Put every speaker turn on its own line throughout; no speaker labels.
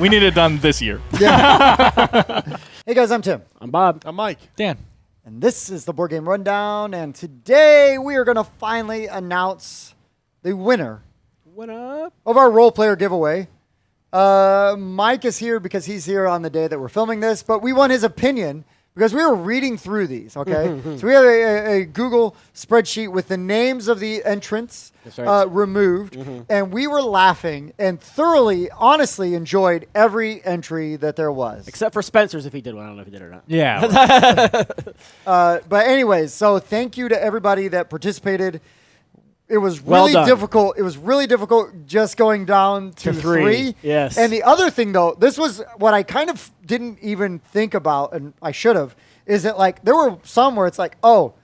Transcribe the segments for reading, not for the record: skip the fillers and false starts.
We need it done this year.
Yeah. Hey guys, I'm Tim.
I'm Bob.
I'm Mike.
Dan.
And this is the Board Game Rundown. And today we are going to finally announce the winner
What up?
of our role player giveaway. Mike is here because he's here on the day that we're filming this, but we want his opinion because we were reading through these, okay? So we have a Google spreadsheet with the names of the entrants removed, and we were laughing and thoroughly, honestly enjoyed every entry that there was.
Except for Spencer's if he did one. I don't know if he did or not.
Yeah.
But anyways, so thank you to everybody that participated. It was
Well
really
done.
difficult. It was really difficult just going down to three.
Yes.
And the other thing, though, this was what I kind of didn't even think about, and I should have, is that, like, there were some where it's like, oh,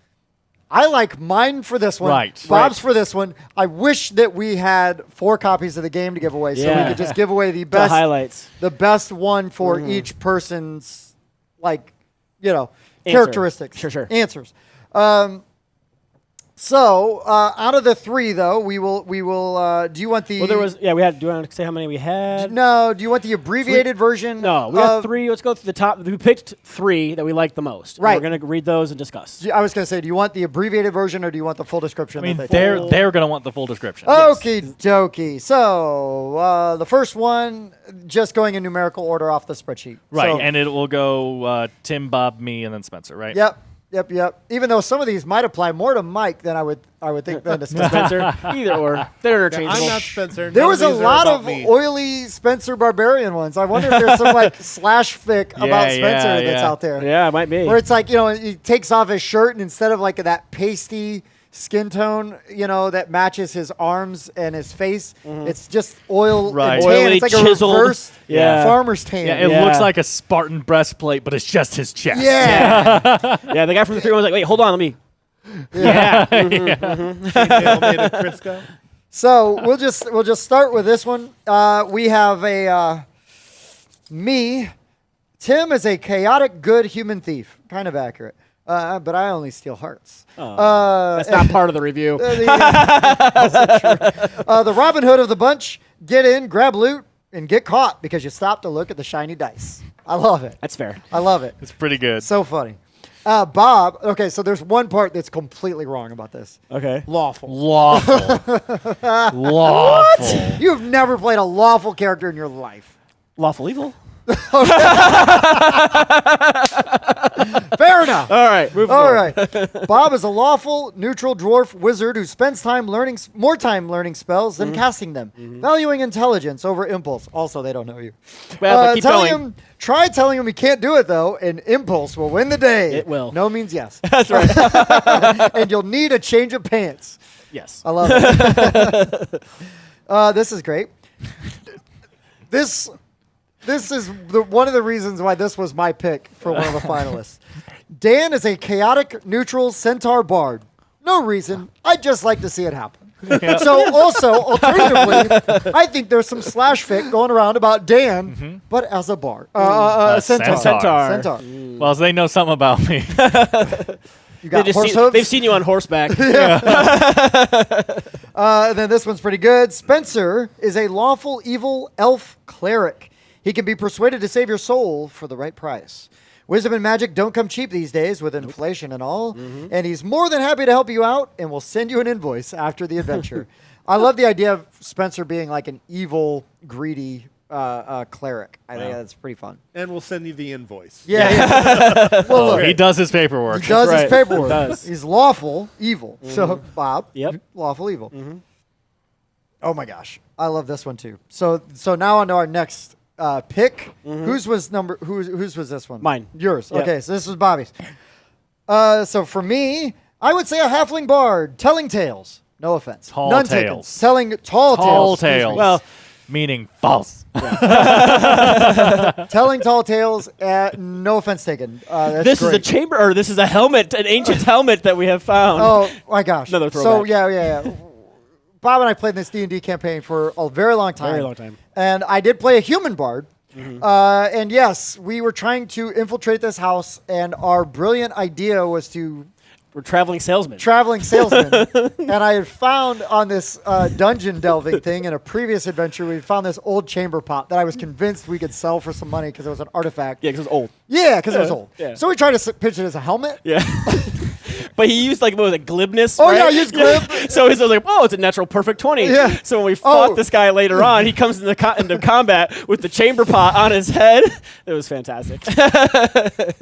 I like mine for this one.
Right.
Bob's for this one. I wish that we had 4 copies of the game to give away so we
Yeah.
could just give away the
The
best
highlights.
the best one for each person's, like,
Answer.
characteristics.
Sure.
Answers. So, out of the 3, though, we will. Do you want the?
Well, there was. Yeah, we had. Do you want to say how many we had?
No. Do you want the abbreviated version?
No, we got 3. Let's go through the top. We picked 3 that we liked the most.
Right.
And we're gonna read those and discuss.
I was going to say, do you want the abbreviated version or do you want the full description?
I mean,
that they
they're going to want the full description.
Okie dokie. So, the first one, just going in numerical order off the spreadsheet.
Right,
So,
and it will go Tim, Bob, me, and then Spencer, right?
Yep. Even though some of these might apply more to Mike than I would think than to Spencer.
Spencer. Either or. They're interchangeable.
I'm not Spencer.
There
None
was a
these are
lot
about
of
me.
oily Spencer Barbarian ones. I wonder if there's some like slash fic about Spencer
yeah,
that's
yeah.
out there.
Yeah, it might be.
Where it's like, he takes off his shirt and instead of like that pasty skin tone, that matches his arms and his face, it's just oil
Right.
and tan.
Oily,
It's like a
chiseled.
reverse
Yeah.
farmer's tan.
Yeah, it
Yeah.
looks like a Spartan breastplate, but it's just his chest.
Yeah.
Yeah, the guy from the 3 was like, wait, hold on, let me.
Chainmail made of Crisco.
So we'll just start with this one. We have a me. Tim is a chaotic good human thief. Kind of accurate. But I only steal hearts.
That's not part of the review.
Also true. The Robin Hood of the bunch. Get in, grab loot, and get caught because you stopped to look at the shiny dice. I love it.
That's fair.
I love it.
It's pretty good.
So funny. Bob. Okay, so there's one part that's completely wrong about this.
Okay.
Lawful.
Lawful. Lawful.
You've never played a lawful character in your life.
Lawful evil.
Fair enough.
All right. Move
All
forward.
right. Bob is a lawful, neutral dwarf wizard who spends more time learning spells than casting them, valuing intelligence over impulse. Also, they don't know you.
Well, but keep
telling
going.
him, try telling him he can't do it, though, and impulse will win the day.
It will.
No means yes.
That's right.
And you'll need a change of pants.
Yes.
I love it. This is great. This is one of the reasons why this was my pick for one of the finalists. Dan is a chaotic, neutral centaur bard. No reason. I'd just like to see it happen. So also, alternatively, I think there's some slash fic going around about Dan, but as a bard. Centaur.
centaur. Well, so they know something about me.
You got horse hooves?
They've seen you on horseback.
And then this one's pretty good. Spencer is a lawful evil elf cleric. He can be persuaded to save your soul for the right price. Wisdom and magic don't come cheap these days with inflation and all. And he's more than happy to help you out and will send you an invoice after the adventure. I love the idea of Spencer being like an evil, greedy cleric. I think that's pretty fun.
And we'll send you the invoice.
Yeah. Well, look,
He does his paperwork.
he does his
right.
paperwork.
He does.
He's lawful evil. So, Bob,
Yep.
lawful evil. Oh my gosh, I love this one too. So now on to our next pick. Whose was this one?
Mine.
Yours.
Yep.
Okay, so this was Bobby's. So for me, I would say a halfling bard telling tales. No offense.
Tall
None
tales.
taken. Telling tall
Tall
tales. excuse me.
tales.
Well,
Meaning false.
Telling tall tales. No offense taken. That's
this is a
great.
chamber, or this is a helmet, an ancient helmet that we have found.
Oh my gosh.
Another
So
throwback.
yeah. Bob and I played this D&D campaign for a very long time.
Very long time.
And I did play a human bard. And yes, we were trying to infiltrate this house, and our brilliant idea was to
We're traveling salesmen.
traveling salesman. And I had found on this dungeon delving thing in a previous adventure, we found this old chamber pot that I was convinced we could sell for some money because it was an artifact.
Yeah, because it was old.
Yeah, because it was old.
Yeah.
So we tried to pitch it as a helmet.
Yeah. But he used what was it, glibness?
Oh,
right?
yeah, I used glib.
So he was like, "Oh, it's a natural perfect 20."
Yeah.
So when we fought
Oh.
this guy later on, he comes into combat with the chamber pot on his head. It was fantastic.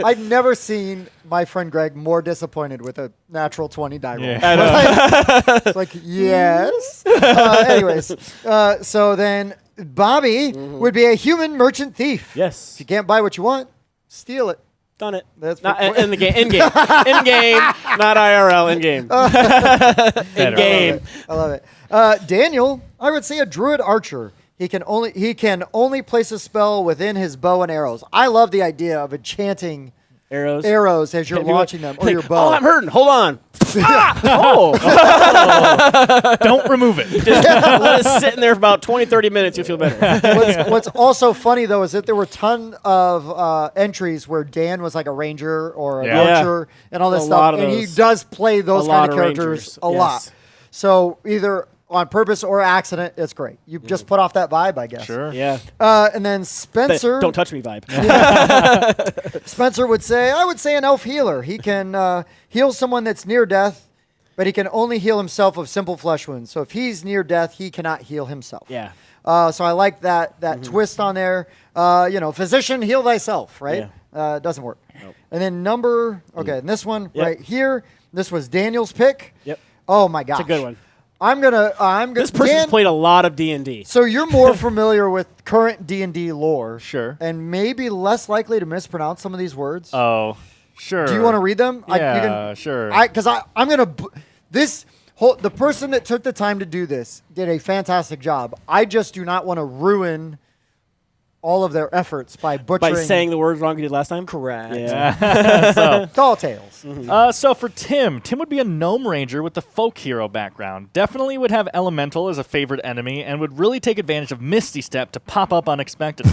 I've never seen my friend Greg more disappointed with a natural 20 die roll.
Yeah.
It's like, yes. Anyways, so then Bobby would be a human merchant thief.
Yes.
If you can't buy what you want, steal it.
Done it.
That's
Not
for-
in the game. In game. In game. Not IRL. In game. In game.
I love it. Daniel, I would say a druid archer. He can only place a spell within his bow and arrows. I love the idea of enchanting
Arrows.
as you're
Maybe
launching them, or
like,
your bow.
Oh, I'm hurting. Hold on. Ah! Oh.
Don't remove it.
Just let it sit in there for about 20, 30 minutes. You'll feel better.
What's also funny though is that there were a ton of entries where Dan was like a ranger or an
Yeah.
archer and all this
A
stuff,
lot of
and he
those.
does play those
A
kind
lot
of
of
characters
rangers,
a
yes.
lot. So either on purpose or accident, it's great. You just put off that vibe, I guess.
Sure.
Yeah.
And then
But
Spencer,
don't touch me vibe.
Spencer would say, I would say an elf healer. He can heal someone that's near death, but he can only heal himself of simple flesh wounds. So if he's near death, he cannot heal himself.
Yeah.
So I like that twist on there. Physician, heal thyself, right? It doesn't work.
Nope.
And then and this one
Yep.
right here, this was Daniel's pick.
Yep.
Oh my gosh.
It's a good one.
I'm gonna
This person's played a lot of D&D.
So you're more familiar with current D&D lore.
Sure.
And maybe less likely to mispronounce some of these words.
Oh, sure.
Do you want to read them?
Yeah, sure.
Because I'm gonna the person that took the time to do this did a fantastic job. I just do not want to ruin all of their efforts by butchering.
By saying the words wrong you did last time?
Correct.
Yeah.
so,
Tall tales.
so for Tim would be a gnome ranger with the folk hero background. Definitely would have elemental as a favorite enemy and would really take advantage of Misty Step to pop up unexpectedly.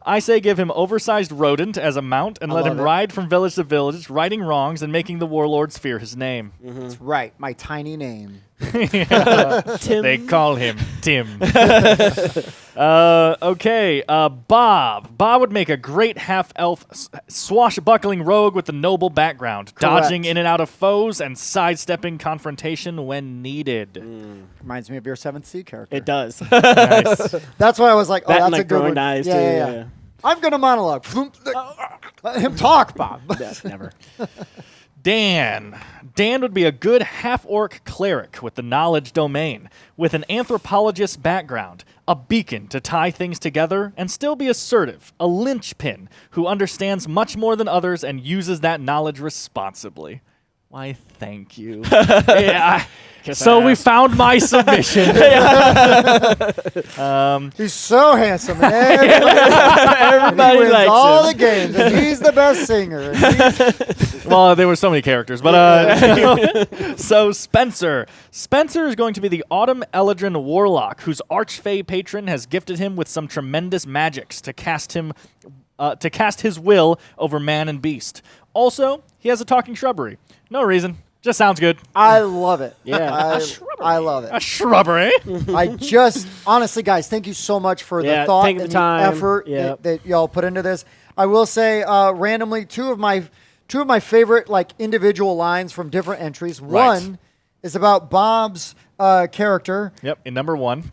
I say give him oversized rodent as a mount and let him
love it.
ride from village to village, righting wrongs and making the warlords fear his name.
That's right. My tiny name.
Tim.
They call him Tim. Okay, Bob. Bob would make a great half-elf swashbuckling rogue with a noble background, dodging in and out of foes and sidestepping confrontation when needed.
Reminds me of your 7th Sea character.
It does.
Nice.
That's why I was like, oh,
That
that's
and,
a
like,
good
throwing
one.
knives,
yeah,
too,
yeah, yeah.
yeah.
I'm gonna monologue. Let him talk, Bob.
Never.
Dan would be a good half-orc cleric with the knowledge domain, with an anthropologist background, a beacon to tie things together, and still be assertive, a linchpin who understands much more than others and uses that knowledge responsibly. Why, thank you. Yeah. So we found my submission.
He's so handsome. And
Everybody
he wins
likes
all
him.
the games. And he's the best singer. And he's-
Well, there were so many characters, but so Spencer is going to be the Autumn Eladrin warlock, whose archfey patron has gifted him with some tremendous magics to cast his will over man and beast. Also, he has a talking shrubbery. No reason, just sounds good.
I love it.
Yeah.
I love
A
it.
shrubbery.
I just, honestly, guys, thank you so much for the
Yeah,
thought
taking
and
the time.
effort
Yeah.
that y'all put into this. I will say, randomly, two of my favorite individual lines from different entries.
Right.
One is about Bob's character.
Yep, in number 1.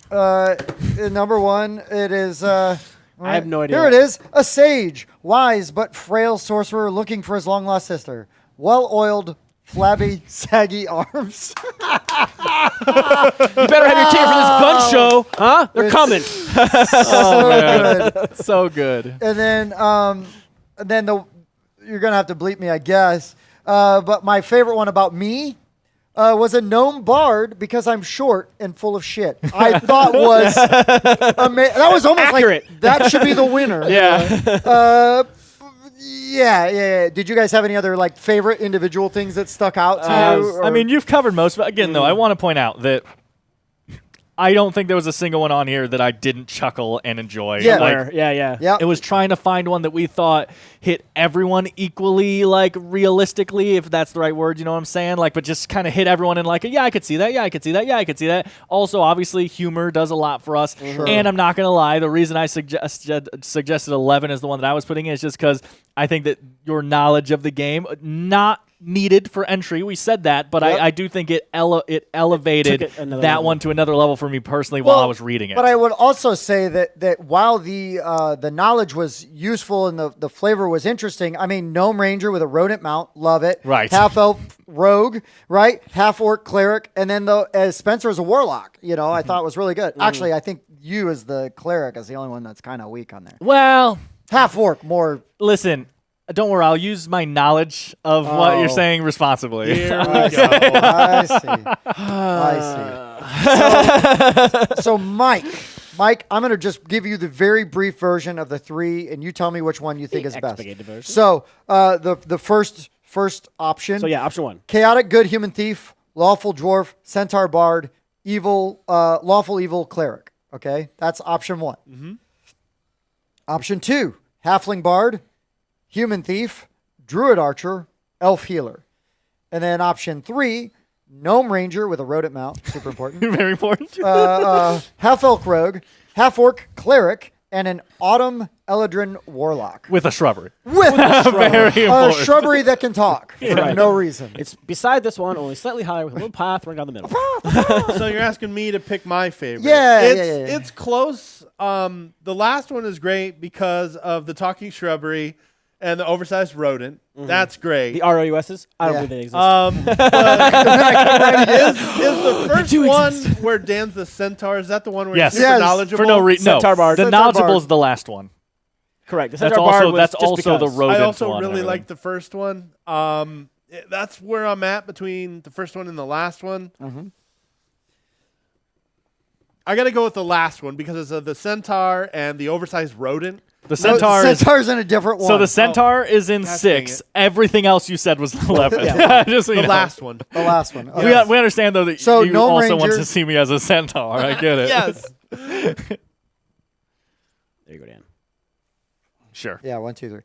In number 1, it is. I
have no idea.
Here it is: a sage, wise but frail sorcerer looking for his long lost sister. Well-oiled, flabby, saggy arms.
You better have your ticket for this gun show, huh? They're coming.
So good.
So good.
And then you're gonna have to bleep me, I guess. But my favorite one about me was a gnome bard because I'm short and full of shit. I thought was that was almost
Accurate.
like that should be the winner.
Yeah.
Yeah. Did you guys have any other favorite individual things that stuck out to you?
I mean, you've covered most, but again, though, I want to point out that I don't think there was a single one on here that I didn't chuckle and enjoy.
Yeah.
Like,
Yeah.
it was trying to find one that we thought hit everyone equally, like realistically, if that's the right word, you know what I'm saying? Like, but just kind of hit everyone in like, yeah, I could see that. Yeah, I could see that. Yeah, I could see that. Also, obviously, humor does a lot for us.
Sure.
And I'm not going to lie, the reason I suggested 11 as the one that I was putting in is just because I think that your knowledge of the game, not needed for entry. We said that, but
Yep.
I do think it elevated
Took it another
that
level.
one to another level for me personally while I was reading it.
But I would also say that while the knowledge was useful and the flavor was interesting, I mean, Gnome Ranger with a rodent mount, love it.
Right.
Half elf rogue, right? Half orc cleric, and then as Spencer as a warlock. You know, I thought was really good. Actually, I think you as the cleric is the only one that's kind of weak on there.
Well,
Half orc, more.
listen, don't worry. I'll use my knowledge of what you're
Oh.
saying responsibly.
Here
I
we
see.
go.
I see. So Mike, I'm going to just give you the very brief version of the three, and you tell me which one you think is best.
expurgated version.
So the first option.
So yeah, option 1.
Chaotic good human thief, lawful dwarf, centaur bard, lawful evil cleric. Okay, that's option 1.
Mm-hmm.
Option 2, halfling bard, human thief, druid archer, elf healer. And then option 3, gnome ranger with a rodent mount, super important.
Very important.
Half elk rogue, half orc cleric, and an autumn eladrin warlock.
With a shrubbery.
With a shrubbery.
Very
A
important.
shrubbery that can talk for
Right.
no reason.
It's beside this one, only slightly higher with a little path running down the middle.
So you're asking me to pick my favorite.
Yeah,
it's,
yeah.
It's close. The last one is great because of the talking shrubbery and the oversized rodent. That's great.
The ROUSs? I don't
Yeah.
believe they exist.
But is the first one where Dan's the centaur? Is that the one where
Yes.
he's super
Yes.
knowledgeable?
For no reason. No.
Centaur bard.
The
Centaur
knowledgeable
bard.
is the last one.
Correct. The
That's
Centaur Bard
also
was
that's
just
also the
because.
rodent
I also
one and
really
everything.
like the first one. That's where I'm at between the first one and the last one. I got to go with the last one because of the centaur and the oversized rodent.
The centaur is
Centaur's in a different one.
so the centaur is in
gosh, dang
6.
it.
Everything else you said was 11.
Yeah.
Just so you
The
know.
last one.
The last one.
We, we understand though that
So
you
Gnome
also want
Ranger-
to see me as a centaur. I get it.
Yes.
There you go, Dan.
Sure.
Yeah, 1, 2, 3.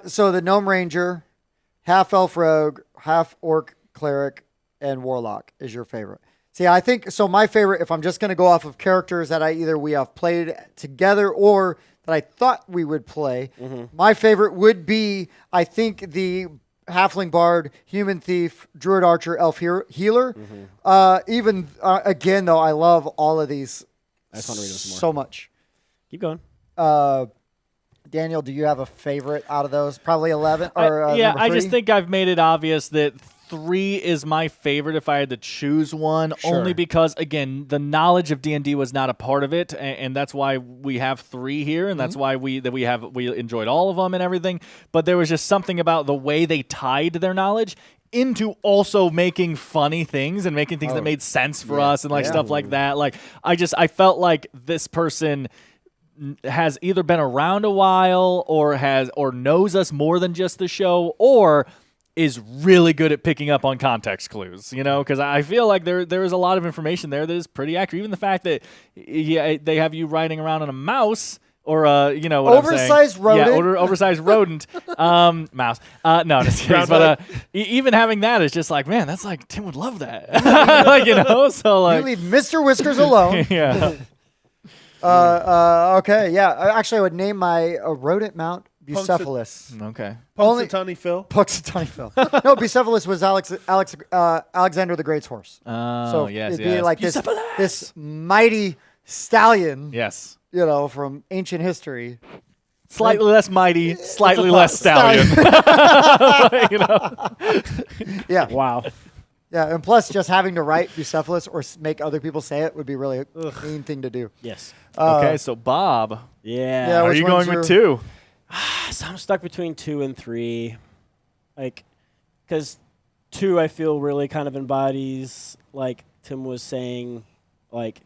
So the gnome ranger, half elf rogue, half orc cleric, and warlock is your favorite. See, I think so. My favorite, if I'm just going to go off of characters that we have played together or that I thought we would play, my favorite would be, I think, the halfling bard, human thief, druid archer, elf healer. Again, though, I love all of these
I just want to read them some more.
so much.
Keep going.
Daniel, do you have a favorite out of those? Probably 11 or
yeah,
number
I just
3?
think I've made it obvious that 3 is my favorite if I had to choose one, only because again the knowledge of D&D was not a part of it, and that's why we have 3 here, and that's why we enjoyed all of them and everything. But there was just something about the way they tied their knowledge into also making funny things and making things that made sense for us and stuff like that. Like I felt like this person has either been around a while or knows us more than just the show, or is really good at picking up on context clues, because I feel like there is a lot of information there that is pretty accurate. Even the fact that they have you riding around on a mouse or what
Oversized
I'm saying.
rodent.
Yeah, oversized rodent. Mouse. No, just kidding. But even having that is just like, man, that's like Tim would love that. So like
You leave Mr. Whiskers alone.
yeah.
Okay, yeah. Actually, I would name my rodent mount Bucephalus.
Okay.
Only-
Punxsutawney Phil.
Puxatawny Phil. No, Bucephalus was Alexander the Great's horse.
Oh,
So
yes,
it'd
yes.
be like this mighty stallion,
Yes.
From ancient history.
Slightly less mighty, slightly less stallion.
Yeah,
Wow.
yeah. And plus, just having to write Bucephalus or make other people say it would be really a mean thing to do.
Yes.
Okay, so Bob,
Yeah.
Yeah,
are
which
you
one's
going with
your-
2?
So I'm stuck between 2 and 3. Because 2 I feel really kind of embodies, like Tim was saying, like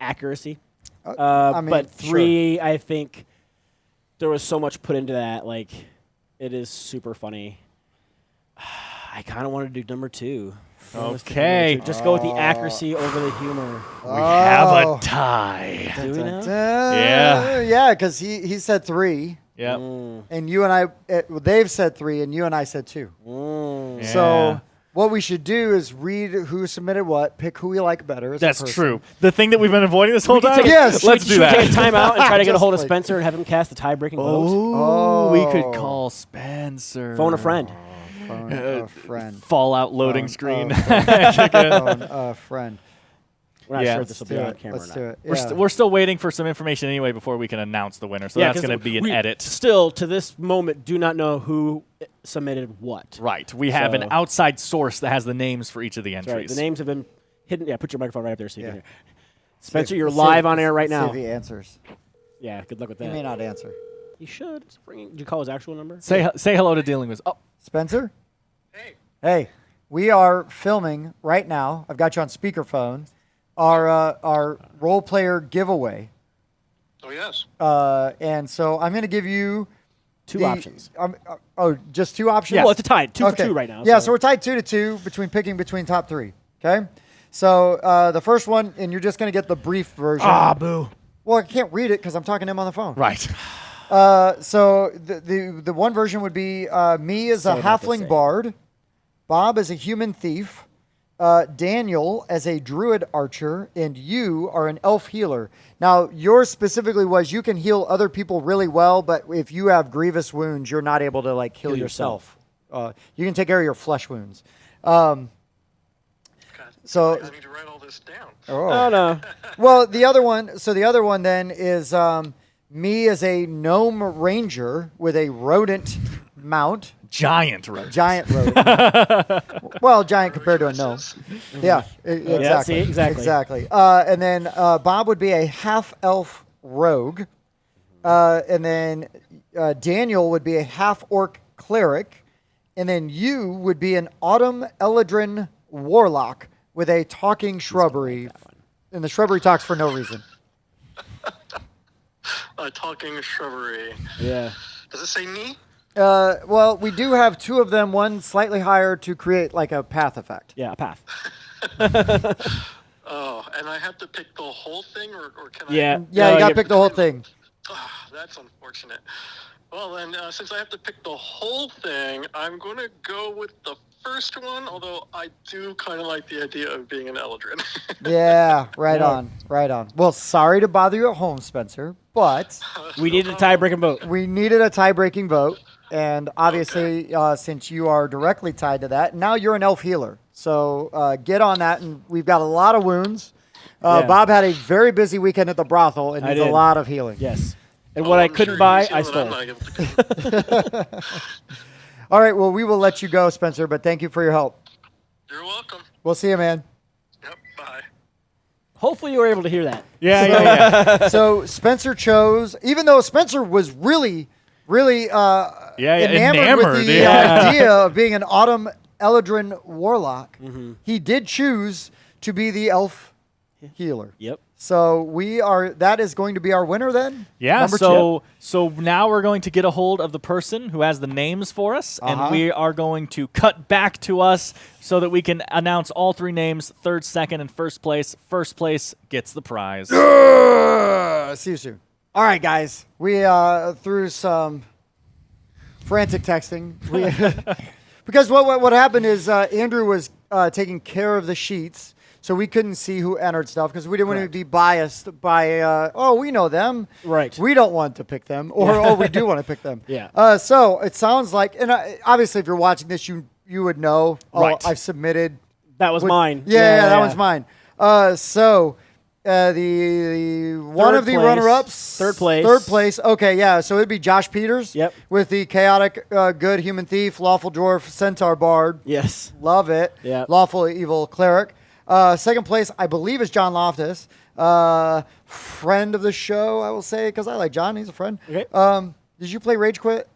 accuracy.
I mean,
But 3, I think there was so much put into that. Like, it is super funny. I kind of want to do number 2.
Okay.
Just go with the accuracy over the humor.
We have a tie.
Do we now?
Yeah.
Yeah, because he said 3.
Yep.
And you and I, Dave said 3, and you and I said 2.
Yeah.
So what we should do is read who submitted what, pick who we like better. As a
That's
person.
true. The thing that we've been avoiding this whole time?
Yes.
Let's do
Should we
that.
take a time out and try to get a
Just
hold of
like-
Spencer and have him cast the tie-breaking vote?
Oh, we could
Oh.
call Spencer.
Phone a friend.
Phone a friend.
Fallout loading
Phone
screen.
Phone a friend.
We're not
Yeah.
sure if this will
Let's
be
do
on
it.
camera
Let's
or
do
not.
it.
We're,
Yeah.
we're still waiting for some information anyway before we can announce the winner. So that's
'cause
going to be an
we
edit.
Still, to this moment, do not know who submitted what.
Right. We have an
So-
outside source that has the names for each of the
That's
entries.
right. The names have been hidden. Yeah, put your microphone right up there so you
Yeah.
can hear. Spencer, you're
See-
live on air right
see
now.
if he answers.
Yeah, good luck with
He
that.
may not answer.
He should. Did you call his actual number?
Say hello to dealing with. Oh,
Spencer? Hey, we are filming right now. I've got you on speakerphone. Our role player giveaway.
Oh, yes.
And so I'm going to give you
Two options.
Just 2 options?
Yeah, well, it's a tie. 2
Okay.
for 2 right now.
Yeah, so we're tied 2-2 between top 3. Okay? So the first one, and you're just going to get the brief version.
boo.
Well, I can't read it because I'm talking to him on the phone.
right.
So the one version would be me as a
So about the
halfling
same.
bard, Bob as a human thief, Daniel as a druid archer, and you are an elf healer. Now, yours specifically was you can heal other people really well, but if you have grievous wounds, you're not able to like heal yourself. You can take care of your flesh wounds.
God,
So,
I need to write all this down.
Oh, no.
well, the other one then is me as a gnome ranger with a rodent mount.
Giant road.
Giant rodent. Well, giant compared to a gnome. Yeah, exactly.
see, exactly.
Exactly. And then Bob would be a half-elf rogue. And then Daniel would be a half-orc cleric. And then you would be an autumn eladrin warlock with a talking shrubbery. And the shrubbery talks for no reason.
Talking shrubbery.
Yeah.
Does it say knee?
Well, we do have 2 of them, one slightly higher to create like a path effect.
Yeah, a path.
Oh, and I have to pick the whole thing, or can
Yeah.
I?
Yeah,
No,
you got to
you-
pick the whole thing.
That's unfortunate. Well, then, since I have to pick the whole thing, I'm going to go with the first one, although I do kind of like the idea of being an Eldrin.
Yeah, right
Yeah.
on, right on. Well, sorry to bother you at home, Spencer, but
We needed a tie-breaking vote.
we needed a tie-breaking vote, and obviously, since you are directly tied to that, now you're an elf healer. So get on that, and we've got a lot of wounds.
Yeah.
Bob had a very busy weekend at the brothel, and
I
needs a
did.
lot of healing.
Yes. And what I
I'm
couldn't
sure
buy,
he's
I
healing, I'm
stole.
not able to-
All right, well, we will let you go, Spencer, but thank you for your help.
You're welcome.
We'll see you, man.
Yep, bye.
Hopefully you were able to hear that.
Yeah.
So Spencer chose, even though Spencer was really enamored with the
yeah.
idea of being an autumn eladrin warlock, he did choose to be the elf healer.
Yep.
So that is going to be our winner then?
Yeah,
Number
so now we're going to get a hold of the person who has the names for us, and we are going to cut back to us so that we can announce all 3 names, third, second, and first place. First place gets the prize.
See you soon. All right, guys. We through some frantic texting, because what happened is Andrew was taking care of the sheets, so we couldn't see who entered stuff because we didn't want to be biased by we know them,
Right.
We don't want to pick them, or we do want to pick them.
Yeah.
So it sounds like, and obviously, if you're watching this, you would know. Oh,
Right.
I've submitted.
That was mine.
Yeah, that one's mine. So the one
Third
of the
place.
runner-ups,
Third place.
third place. Okay, yeah. So it'd be Josh Peters.
Yep.
With the chaotic, good human thief, lawful dwarf, centaur bard.
Yes.
Love it.
Yep.
Lawful evil cleric. Second place, I believe, is John Loftus. Friend of the show, I will say, because I like John. He's a friend.
Okay.
Did you play Rage Quit?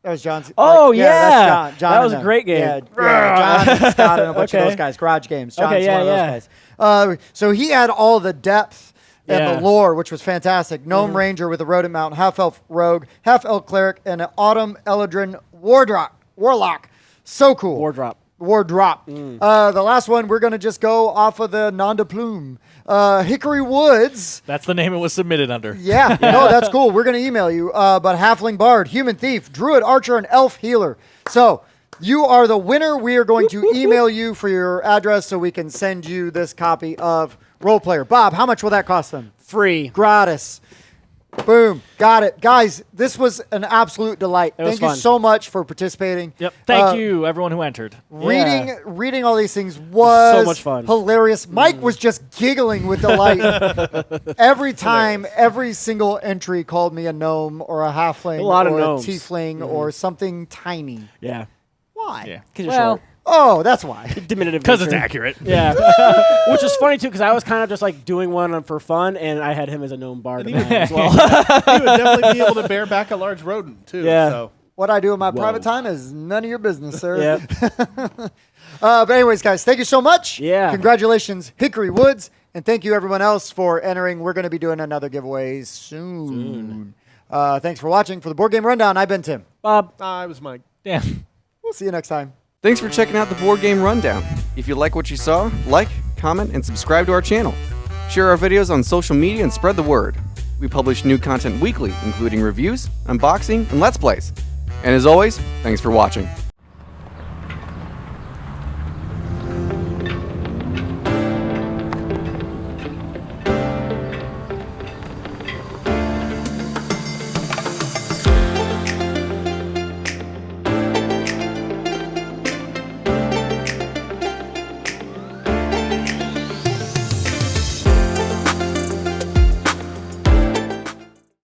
That was John's.
Oh,
that's
yeah.
John
That
and
was a
them.
great game.
Yeah, John and Scott and a bunch of
Okay.
those guys. Garage Games. John's
Okay,
one of
yeah,
those guys. So he had all the depth and
Yeah.
the lore, which was fantastic. Gnome Ranger with a rodent mount, half elf rogue, half elf cleric, and an autumn eladrin warlock. So cool.
Wardrop.
Ward drop. The last one, we're going to just go off of the nom de plume. Hickory Woods.
That's the name it was submitted under.
Yeah, no, that's cool. We're going to email you. But Halfling Bard, Human Thief, Druid Archer, and Elf Healer. So you are the winner. We are going to email you for your address so we can send you this copy of Role Player. Bob, how much will that cost them?
Free.
Gratis. Boom. Got it. Guys, this was an absolute delight. Thank you
fun.
so much for participating.
Yep. Thank you, everyone who entered.
Reading all these things was
So much fun.
hilarious. Mike was just giggling with delight. Every time, every single entry called me a gnome or a halfling
A lot of
or
gnomes.
a tiefling or something tiny.
Yeah.
Why?
Yeah.
Because you're
Well,
short.
Oh, that's why.
Diminutive.
because it's
nature.
accurate.
Yeah. Which is funny, too, because I was kind of just like doing one for fun, and I had him as a gnome bard as well.
You would definitely be able to bear back a large rodent too.
Yeah.
So.
What I do in my private time is none of your business, sir.
Yeah.
But anyways, guys, thank you so much.
Yeah.
Congratulations, Hickory Woods. And thank you, everyone else, for entering. We're going to be doing another giveaway soon. Thanks for watching. For the Board Game Rundown, I've been Tim.
Bob.
I was Mike.
Damn.
We'll see you next time.
Thanks for checking out the Board Game Rundown. If you like what you saw, like, comment, and subscribe to our channel. Share our videos on social media and spread the word. We publish new content weekly, including reviews, unboxing, and Let's Plays. And as always, thanks for watching.